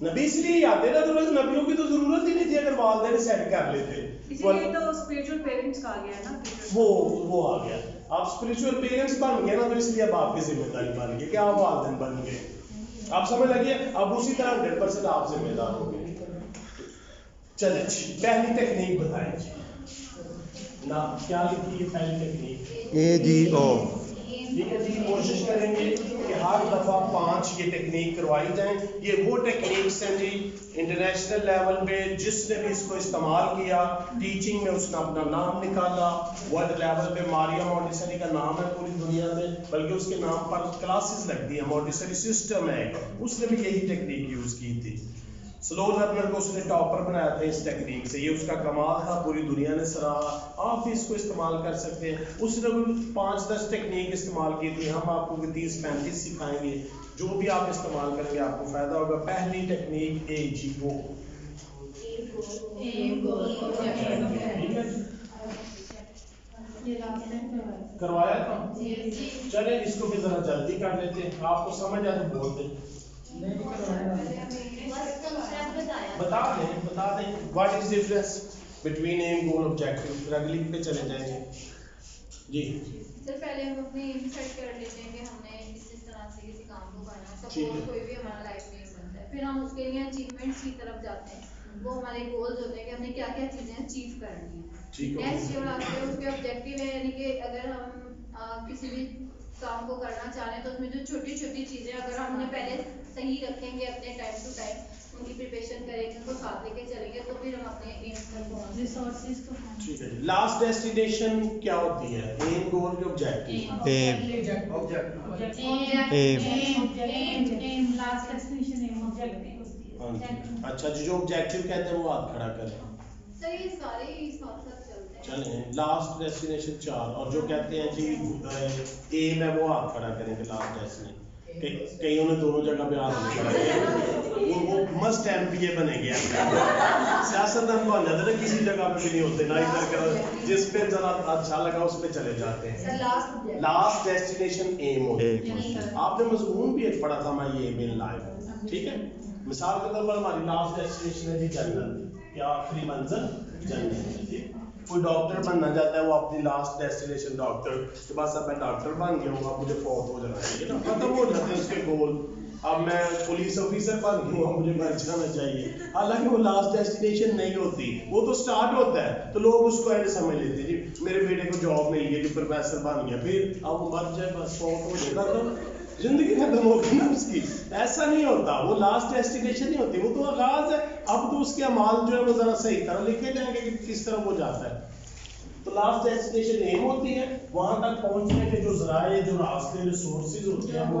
نبی اس لیے آتے نا، تو نبیوں کی تو ضرورت ہی نہیں تھی اگر والدین سیٹ کر لیتے، اسی لیے تو اسپرچوئل پیرنٹس کہا گیا ہے نا، وہ آ گیا، آپ اسپرچوئل پیرنٹس بن گئے نا، تو اس لیے اب آپ کی ذمہ داری بن گئی کہ آپ والدین بن گئے، آپ سمجھ لگیے، اب اسی طرح 100% آپ ذمہ دار ہو گئے۔ چلے جی، پہلی تکنیک بتائیں جی، نا کیا لکھی ہے پہلی تکنیک؟ AGO۔ ٹھیک ہے جی، کوشش کریں گے کہ ہر دفعہ 5 یہ ٹیکنیک کروائی جائیں، یہ وہ ٹیکنیکس ہیں جی انٹرنیشنل لیول پہ جس نے بھی اس کو استعمال کیا، ٹیچنگ میں اس نے اپنا نام نکالا، ورلڈ لیول پہ ماریا مونٹیسری کا نام ہے پوری دنیا میں، بلکہ اس کے نام پر کلاسز لگتی ہیں، مونٹیسری سسٹم ہے، اس نے بھی یہی ٹیکنیک یوز کی تھی، سلو لرنر کو اس نے ٹاپر بنایا تھا اس ٹیکنیک سے، یہ اس کا کمال تھا، پوری دنیا نے سراہا، آپ بھی اس کو استعمال کر سکتے ہیں، اس نے بھی 5-10 ٹیکنیک استعمال کی تھی، ہم آپ کو 30-35 سکھائیں گے، جو بھی آپ استعمال کریں گے آپ کو فائدہ ہوگا۔ پہلی ٹیکنیک AGO، کروایا تھا، چلیں اس کو بھی ذرا جلدی کر لیتے ہیں، آپ کو سمجھ آئے تو بول دیں، بتا دیں what is difference between aim goal objective, پھر اگلی پہ چلے جائیں گے جی۔ سر پہلے ہم اپنے ایم سیٹ کر لیتے ہیں کہ ہم نے اس طرح سے کسی کام کو کرنا ہے، سپوز کوئی بھی ہمارا لائف میں بنتا ہے، پھر ہم اس کے لیے اچیومنٹس کی طرف جاتے ہیں، وہ ہمارے گولز ہوتے ہیں کہ ہم نے کیا کیا چیزیں اچیو کرنی ہیں، نیکسٹ جو آتے ہیں اس کے آبجیکٹیو ہے، یعنی کہ اگر ہم کسی بھی کام کو کرنا چاہ رہے ہیں تو اس میں جو چھوٹی چھوٹی چیزیں اگر ہم نے پہلے صحیح رکھیں گے، اپنے ٹائم ٹو ٹائم ان کی پریپریشن کریں گے، ان کو ساتھ لے کے چلیں گے، تو پھر ہم اپنے ایمز تک پہنچ ریسورسز کو۔ ٹھیک ہے، لاسٹ ڈیسٹینیشن کیا ہوتی ہے؟ ایم گول کے آبجیکٹیو، اچھا جی، جو آبجیکٹیو کہتے ہیں وہ ہاتھ کھڑا کریں، سر یہ سارے ہی ساتھ ساتھ چلتے ہیں، چلیں لاسٹ ڈیسٹینیشن 4، اور جو کہتے ہیں جی ایم ہے وہ ہاتھ کھڑا کریں گے لاسٹ ڈیسٹینیشن، کئیوں نے دونوں جگہ پہ ہاتھ نہیں کھڑا کیا، وہ مسٹ ایم پی اے بنے گیا، سیاستدان بن جاتے نا کسی جگہ پہ بھی نہیں ہوتے نا، ادھر کر جس پہ ذرا اچھا لگا اس پہ چلے جاتے ہیں، لاسٹ ڈیسٹینیشن ایم ہوتی ہے۔ آپ نے مضمون بھی ایک پڑھا تھا میں یہ ایم ان لائف، ٹھیک ہے، مثال کے طور پر ہماری لاسٹ ڈیسٹینیشن ہے جی جنت، کیا آخری منزل جنت ہے جی، کوئی ڈاکٹر بننا چاہتا ہے وہ اپنی لاسٹ ڈیسٹینیشن ڈاکٹر کے بعد اب میں ڈاکٹر بن گیا ہوں، اب مجھے فوت ہو جانا چاہیے نا، ختم ہو جاتے ہیں اس کے گول، اب میں پولیس آفیسر بن گیا ہوں، اب مجھے مر جانا چاہیے، حالانکہ وہ لاسٹ ڈیسٹینیشن نہیں ہوتی، وہ تو سٹارٹ ہوتا ہے، تو لوگ اس کو ایسے سمجھ لیتے ہیں جی میرے بیٹے کو جاب مل گئی جی پروفیسر بن گیا، پھر اب وہ مر جائے بس فوت ہو جائے گا تو زندگی ختم ہوگی نا اس کی، ایسا نہیں ہوتا، وہ لاسٹ ڈیسٹینیشن نہیں ہوتی، وہ تو آغاز ہے، اب تو اس کے اعمال جو ہے وہ ذرا صحیح طرح لکھے جائیں گے کہ کس طرح وہ جاتا ہے، تو لاسٹ ڈیسٹینیشن ایم ہوتی ہے، وہاں تک پہنچنے کے جو ذرائع، جو راستے، ریسورسز ہوتے ہیں وہ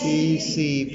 CCP।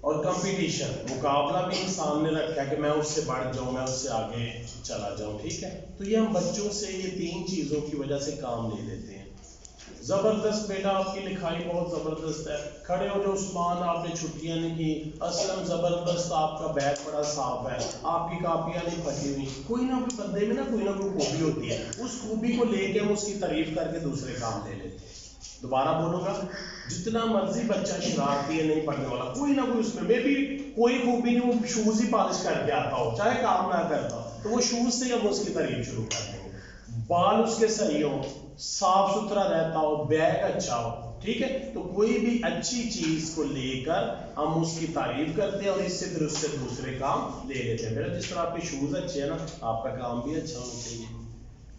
اور کمپٹیشن مقابلہ بھی انسان نے رکھا ہے کہ میں اس سے بڑھ جاؤں، میں اس سے آگے چلا جاؤں، ٹھیک ہے. تو یہ ہم بچوں سے یہ 3 چیزوں کی وجہ سے کام لے لیتے ہیں. زبردست بیٹا آپ کی لکھائی بہت زبردست ہے، کھڑے ہو جو عثمان آپ نے چھٹیاں نہیں کی، اسلم زبردست آپ کا بیگ بڑا صاف ہے، آپ کی کاپیاں نہیں پھٹی ہوئی. کوئی نہ کوئی بندے میں نا کوئی خوبی ہوتی ہے، اس خوبی کو لے کے ہم اس کی تعریف کر کے دوسرے کام لے لیتے ہیں. دوبارہ بولوں گا، جتنا مرضی بچہ شرارتی ہے نہیں پڑھنے والا، کوئی نہ کوئی اس میں بھی کوئی خوبی نہیں، وہ شوز ہی پالش کر کے آتا ہو چاہے کام نہ کرتا ہو، تو وہ شوز سے ہم اس کی تعریف شروع کر دیں گے. بال اس کے صحیح ہو، صاف ستھرا رہتا ہو، بیگ اچھا ہو، ٹھیک ہے. تو کوئی بھی اچھی چیز کو لے کر ہم اس کی تعریف کرتے ہیں اور اس سے پھر اس سے دوسرے کام لے لیتے ہیں. بیٹا جس طرح آپ کے شوز اچھے ہیں نا، آپ کا کام بھی اچھا ہونا چاہیے.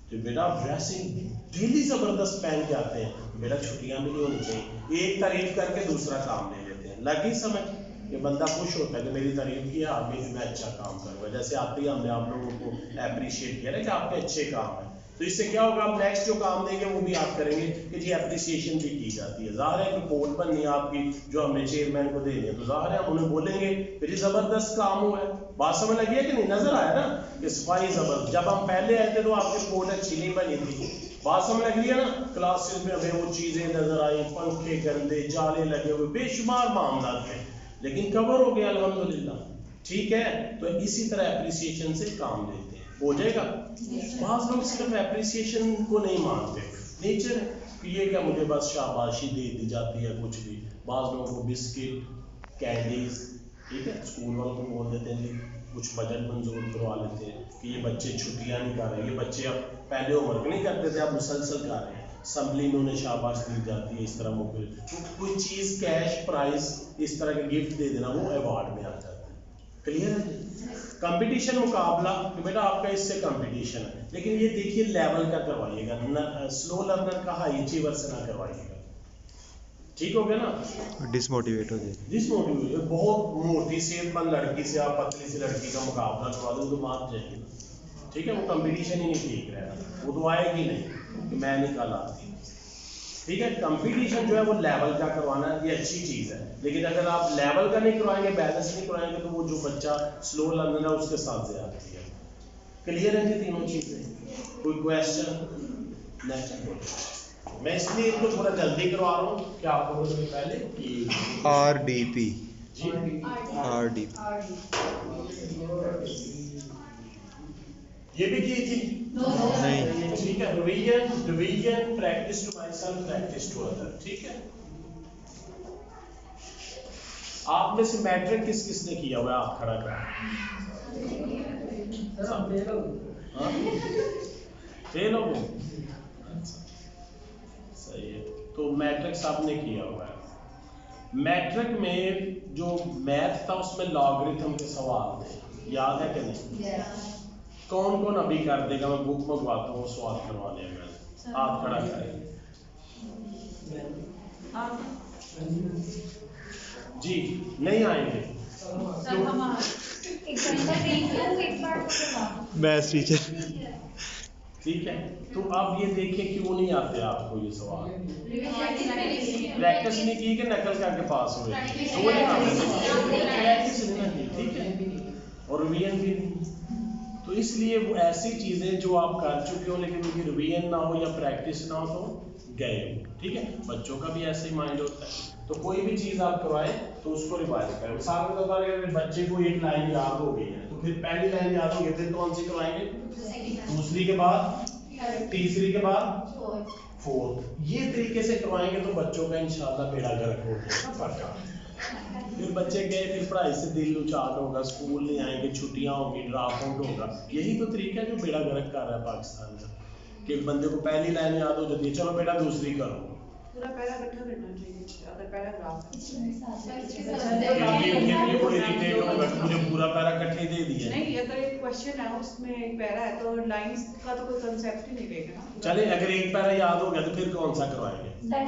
تو بیٹا ڈریسنگ ڈیلی زبردست پہن کے آتے ہیں، بیٹا چھٹیاں بھی نہیں ہونی چاہیے. ایک تعریف کر کے دوسرا کام لے لیتے ہیں. لگی سمجھ کہ بندہ خوش ہوتا ہے کہ میری تعریف کی ہے، آگے بھی میں اچھا کام کروں گا. جیسے آتے ہی ہم نے آپ لوگوں کو اپریشیٹ کیا نا کہ آپ کے اچھے کام ہیں، تو اس سے کیا ہوگا، آپ نیکسٹ جو کام دیں گے وہ بھی آپ کریں گے کہ جی اپریسیشن بھی کی جاتی ہے. ظاہر ہے رپورٹ بننی ہے آپ کی جو ہم نے چیئرمین کو دینی ہے، تو ظاہر ہے ہم انہیں بولیں گے کہ جی زبردست کام ہوا ہے. بات سمجھ لگی ہے کہ نہیں؟ نظر آیا نا کہ صفائی زبردست. جب ہم پہلے آئے تھے تو آپ کی رپورٹ اچھی نہیں بنی تھی. بات سمجھ لگ رہی ہے نا؟ کلاسز میں ہمیں وہ چیزیں نظر آئی، پنکھے گندے، جالے لگے ہوئے، بے شمار معاملات ہیں، لیکن کور ہو گیا الحمدللہ. ٹھیک ہے، تو اسی طرح اپریسیشن سے کام لیتے ہیں. ہو جائے گا. بعض لوگ صرف اپریسیشن کو نہیں مانتے، نیچر ہے یہ کیا مجھے بس شاباشی دے دی جاتی ہے کچھ بھی. بعض لوگوں کو بسکٹ، کینڈیز، ٹھیک ہے، اسکول والوں کو بول دیتے ہیں جی کچھ بجٹ منظور کروا لیتے ہیں کہ یہ بچے چھٹیاں نہیں کر رہے، یہ بچے اب پہلے ہوم ورک نہیں کرتے تھے اب مسلسل کر رہے ہیں، اسمبلی میں انہیں شاباش دی جاتی ہے. اس طرح کوئی چیز کیش پرائز اس طرح کے گفٹ دے دینا وہ ایوارڈ میں آ جاتا ہے. کلیئر ہے؟ کمپٹیشن مقابلہ کہ بیٹا آپ کا اس سے کمپٹیشن ہے، لیکن یہ دیکھیے لیول کا کروائیے گا، سلو لرنر کا ہائی اچیور سے نہ کروائیے گا. ٹھیک ہو گیا نا؟ ڈس موٹیویٹ ہو جائے. ڈس موٹیویٹ بہت موٹی صحت مند لڑکی سے آپ پتلی سی لڑکی کا مقابلہ کروا دیں تو بات جائے گی. ٹھیک ہے، وہ کمپٹیشن ہی نہیں ٹھیک رہے گا، وہ تو آئے گی نہیں کہ میں نہیں کل آتی. ٹھیک ہے، کمپٹیشن جو ہے وہ لیول کا کروانا ہے، یہ اچھی چیز ہے. لیکن اگر آپ لیول کا نہیں کروائیں گے، بیلنس نہیں کروائیں گے، تو وہ جو بچہ سلو لرنر ہے اس کے ساتھ زیادتی ہے. کلیئر ہے جی تینوں چیزیں؟ کوئی کویسچن؟ نیکسٹ. میں اس لیے ان کو تھوڑا جلدی کروا رہا ہوں کہ آپ لوگوں سے پہلے RDP. جی RDP یہ بھی کی تھی نہیں. ٹھیک ہے، revision, practice to myself, practice to other. ٹھیک ہے، آپ میں سے میٹرک کس کس نے کیا ہوا ہے؟ آپ کھڑا فیل ہو گئے؟ صحیح ہے، تو میٹرک سب نے کیا ہوا ہے. میٹرک میں جو میتھ تھا اس میں لاگرتھم کے سوال تھے، یاد ہے کہ نہیں؟ کون کون ابھی کر دے گا؟ میں بک منگواتا ہوں وہ سوال کروانے میں. آپ کھڑا کریں جی. نہیں آئیں گے میتھس ٹیچر. ٹھیک ہے، تو اب یہ دیکھیں کیوں نہیں آتے آپ کو یہ سوال؟ پریکٹس نہیں کی کہ نقل کر کے پاس ہوئے؟ پریکٹس نہیں کی، ٹھیک ہے، اور ریویژن بھی نہیں. تو اس لیے وہ ایسی چیزیں جو آپ کر چکے ہو لیکن ان کی ریویژن نہ ہو یا پریکٹس نہ ہو تو گئے ہو. ٹھیک ہے، بچوں کا بھی ایسے ہی مائنڈ ہوتا ہے. تو کوئی بھی چیز آپ کروائیں تو اس کو ریوائز کریں. مثال کے طور پر اگر بچے کو ایک لائن یاد ہو گئی ہے تو پھر پہلی لائن یاد ہوگی، پھر کون سی کروائیں گے؟ دوسری کے بعد، تیسری کے بعد، فورتھ. یہ طریقے سے کروائیں گے تو بچوں کا انشاءاللہ بیڑا گرک ہو جائے. پھر بچے گئے، پھر پڑھائی سے دل اچاٹ ہوگا، اسکول نہیں آئیں گے، چھٹیاں ہوں گی، ڈراپ آؤٹ ہوگا. یہی تو طریقہ ہے جو بیڑا گرک کر رہا ہے پاکستان کا، کہ بندے کو پہلی لائن یاد ہو جاتی ہے، چلو بیٹا دوسری کرو. پورا پہلا اکٹھا کرنا چاہیے اگر پہلا گراف یہ کوئی اریٹیٹ ہوگا کہ مجھے پورا پیرا کٹھے دے دیا. نہیں، اگر ایک کوشچن ہے اس میں ایک پیرا ہے تو لائنز کا تو کوئی کنسیپٹ ہی نہیں رہے گا. چلے اگر ایک پیرا یاد ہو گیا تو پھر کون سا کروائیں گے؟ نہیں،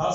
10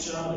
4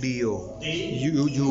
DO D U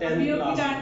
10th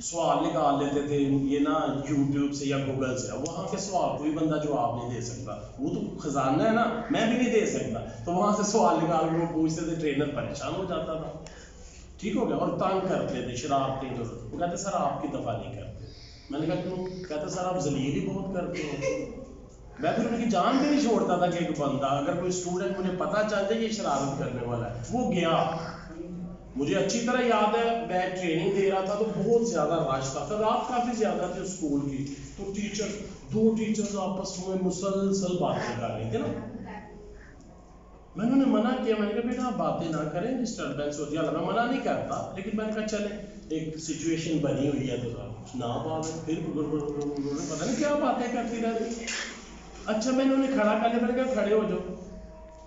سوال نکال لیتے تھے یہ نا یوٹیوب سے یا گوگل سے. وہاں کے سوال کوئی بندہ جواب نہیں دے سکتا, وہ تو خزانہ ہے نا, میں بھی نہیں دے سکتا. تو وہاں سے سوال نکال کے وہ پوچھتے تھے, ٹرینر پریشان ہو جاتا تھا. ٹھیک ہو گیا. اور تنگ کرتے تھے, شرارتیں تو وہ کہتے سر آپ کی دفعہ نہیں کرتے. میں نے کہا کیوں؟ کہتے سر آپ ذلیل ہی بہت کرتے ہیں. میں پھر ان کی جان بھی نہیں چھوڑتا تھا کہ ایک بندہ اگر کوئی اسٹوڈنٹ مجھے پتہ چل جائے یہ شرارت کرنے والا ہے, وہ گیا. مجھے اچھی طرح یاد ہے میں ٹریننگ دے رہا تھا تو بہت زیادہ رش تھا, رات کافی زیادہ تھی اسکول کی. تو دو ٹیچرز آپس میں مسلسل باتیں کر رہی تھے نا. میں نے انہیں منع کیا, میں نے کہا بیٹا آپ باتیں نہ کریں, ڈسٹربینس ہوتی ہے. میں منع نہیں کرتا, لیکن میں نے کہا چلیں ایک سچویشن بنی ہوئی ہے تو نہ بات پھر پتہ نہیں کیا باتیں کرتی رہ رہی. اچھا میں نے انہیں کھڑا کر لیا, میں نے کہا کھڑے ہو جاؤ.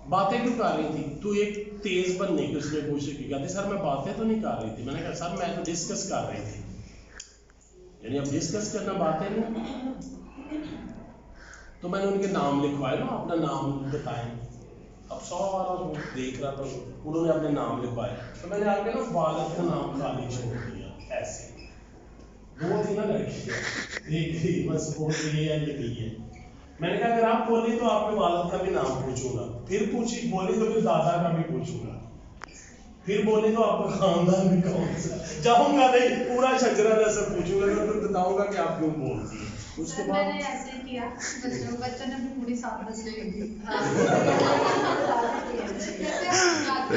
باتیں کیوں کر رہی تھی؟ تو ایک تیز بننے کی اس نے کوشش کی. کہتے سر میں باتیں تو نہیں کر رہی تھی. میں نے کہا سر میں تو ڈسکس کر رہی تھی. یعنی اب ڈسکس کرنا باتیں نہیں. تو میں نے ان کے نام لکھوائے نا, اپنا نام بتائیں. اب 100 بار دیکھ رہا تھا, انہوں نے اپنے نام لکھوائے. تو میں نے آ کے نا والد کا نام خالی چھوڑ دیا ایسے. وہ تھی نا لڑکی دیکھ رہی بس بہت یہ ہے لکھی ہے. میں نے کہا اگر آپ بولی تو آپ کے والد کا بھی نام پوچھوں گا, پھر پوچھی بولی تو پھر دادا کا بھی پوچھوں گا, پھر بولی تو آپ کا خاندان بھی کون سا, جاؤں گا نہیں پورا شجرا جیسا پوچھوں گا, پھر بتاؤں گا کہ آپ کیوں بولتی ہیں. اس کے بعد میں نے ایسے کیا, بچوں نے بھی پوری سات بج لے گی.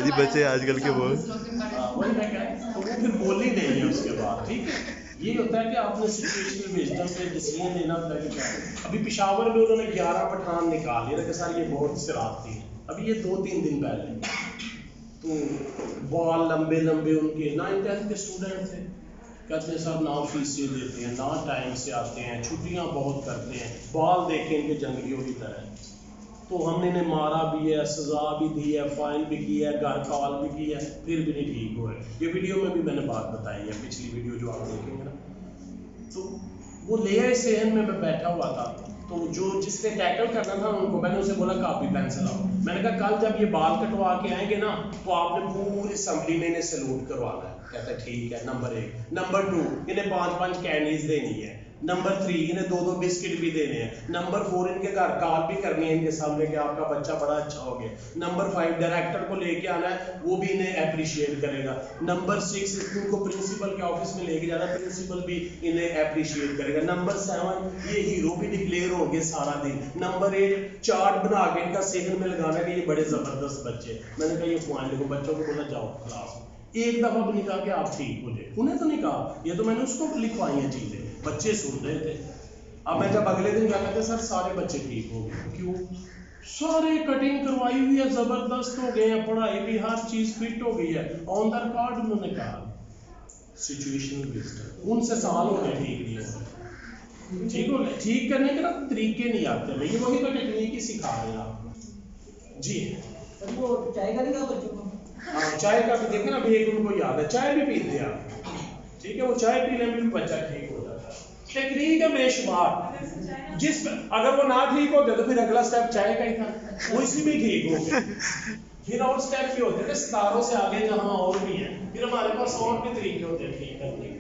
جی بچے آج کل کے بہت وہی میں کہا, تو وہ پھر بولی نہیں ہے اس کے بعد. ٹھیک ہے, یہ ہوتا ہے کہ آپ نے سچویشنل وزڈم پہ ڈیسیژن لینا ہوتا ہے کہ کیا. ابھی پشاور میں انہوں نے 11 پٹھان نکال لیا کہ سر یہ بہت شرارتی ہیں. ابھی یہ 2-3 دن پہلے تو بال لمبے لمبے ان کے 9th-10th کے اسٹوڈنٹ تھے. کہتے ہیں سر نہ فیسیں دیتے ہیں, نہ ٹائم سے آتے ہیں, چھٹیاں بہت کرتے ہیں, بال دیکھیں ان کے جنگلیوں کی طرح. تو ہم نے انہیں مارا بھی ہے, سزا بھی دی ہے, فائن بھی کیا ہے, گھر کال بھی کی ہے, پھر بھی نہیں ٹھیک ہوئے. یہ ویڈیو میں بھی میں نے بات بتائی ہے, پچھلی ویڈیو جو آپ دیکھیں گے نا. تو وہ لے آئے صحن میں بیٹھا ہوا تھا, تو جو جس نے ٹیکل کرنا تھا ان کو, میں نے اسے بولا کاپی پینسل آؤ. میں نے کہا کل جب یہ بال کٹوا کے آئیں گے نا تو آپ نے پوری اسمبلی میں انہیں سیلوٹ کروانا ہے. کہتا ہے ٹھیک ہے. نمبر 1. نمبر 2 انہیں 5-5 کینڈیز دینی ہے. نمبر 3 انہیں 2-2 بسکٹ بھی دینے ہیں. نمبر 4 ان کے گھر کال بھی کرنی ہے ان کے سامنے کہ آپ کا بچہ بڑا اچھا ہو گیا. نمبر 5 ڈائریکٹر کو لے کے آنا ہے, وہ بھی انہیں اپریشیٹ کرے گا. نمبر 6 ان کو پرنسپل کے آفس میں لے کے جانا, پرنسپل بھی انہیں اپریشیٹ کرے گا. نمبر 7 یہ ہیرو بھی ڈکلیئر ہو گے سارا دن. نمبر 8 چارٹ بنا کے ان کا صحن میں لگانا کہ یہ بڑے زبردست بچے. میں نے کہا یہ پوائنٹ لکھو, بچوں کو بولا جاؤ کلاس. ایک دفعہ بھی نہیں کہا کہ آپ ٹھیک ہو جائے, انہیں تو نہیں کہا, یہ تو میں نے اس کو لکھوائی ہیں چیزیں, بچے سن رہے تھے. اب میں جب اگلے دن کیا کہتے سر سارے بچے ٹھیک ہو گئے. کیوں؟ سارے کٹنگ کروائی ہوئی ہے, زبردست ہو گئے ہیں, پڑھائی بھی ہر چیز فٹ ہو گئی ہے. آن دا ریکارڈ انہوں نے کہا سچویشنل وزڈم. ان سے سال ہو گئے ٹھیک نہیں ہو. ٹھیک ہو گئے, ٹھیک کرنے کے نا طریقے نہیں آتے ہیں, یہ وہی تو ٹیکنیک ہی سکھا رہے ہیں آپ. جی وہ چائے کا نہیں کہا بچوں کو. ہاں چائے کا بھی دیکھیں نا, ابھی ایک ان کو یاد ہے چائے بھی پیتے ہیں آپ. ٹھیک ہے, وہ چائے پینے میں بھی بچہ ٹھیک ہو جاتا ہے. ٹیکنیک ہے بے شمار, جس اگر وہ نہ ٹھیک ہوتے تو پھر اگلا سٹیپ چائے کا ہی تھا, وہ اسی میں ٹھیک ہو گئے. پھر اور سٹیپ کیا ہوتے ہیں ستاروں سے آگے جہاں اور بھی ہیں, پھر ہمارے پاس اور بھی طریقے ہوتے ہیں ٹھیک کرنے کے.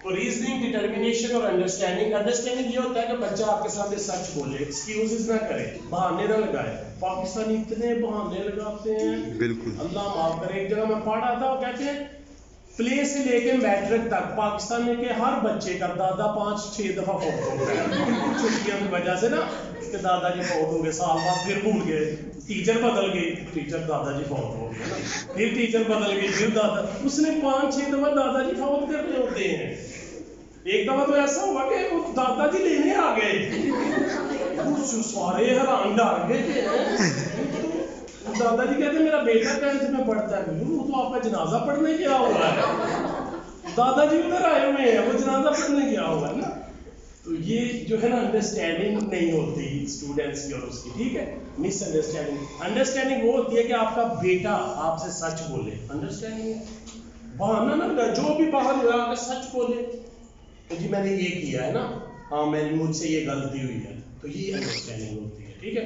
تو ریزننگ, ڈٹرمنیشن اور انڈرسٹینڈنگ. انڈرسٹینڈنگ یہ ہوتا ہے کہ بچہ آپ کے سامنے سچ بولے, ایکسکیوزز نہ کرے, بہانے نہ لگائے. پاکستانی اتنے بہانے لگاتے ہیں, بالکل اللہ معاف کرے. ایک جگہ میں پڑھ رہا تھا, وہ کہتے ہیں پلے سے لے کے میٹرک تک پاکستان میں کے ہر بچے کا دادا 5-6 دفعہ فوت ہو گیا چھٹیوں کی وجہ سے نا, کہ دادا جی فوت ہو گئے, سال بعد پھر بھول گئے, ٹیچر بدل گئی, ٹیچر دادا جی فوت ہو گئے نا, پھر ٹیچر بدل گئی, پھر دادا, اس نے 5-6 دفعہ دادا جی فوت کر رہے ہوتے ہیں. ایک دفعہ تو ایسا ہوا کہ وہ دادا جی لینے آ گئے, سارے حیران ڈال گئے کہ دادا جی کہتے ہیں میرا بیٹا 10th میں پڑھتا ہے. وہ تو آپ کا جنازہ پڑھنے گیا ہوا ہے, دادا جی ادھر آئے ہوئے ہیں, وہ جنازہ پڑھنے گیا ہوا ہے نا. تو یہ جو ہے نا انڈرسٹینڈنگ نہیں ہوتی اسٹوڈنٹس کی اور اس کی. ٹھیک ہے, مس انڈرسٹینڈنگ. انڈرسٹینڈنگ وہ ہوتی ہے کہ آپ کا بیٹا آپ سے سچ بولے. انڈرسٹینڈنگ بہانا نہ لگا, جو بھی باہر ہوا آ کے سچ بولے کہ جی میں نے یہ کیا ہے نا, ہاں میں مجھ سے یہ غلطی ہوئی ہے, تو یہ انڈرسٹینڈنگ ہوتی ہے. ٹھیک ہے,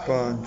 5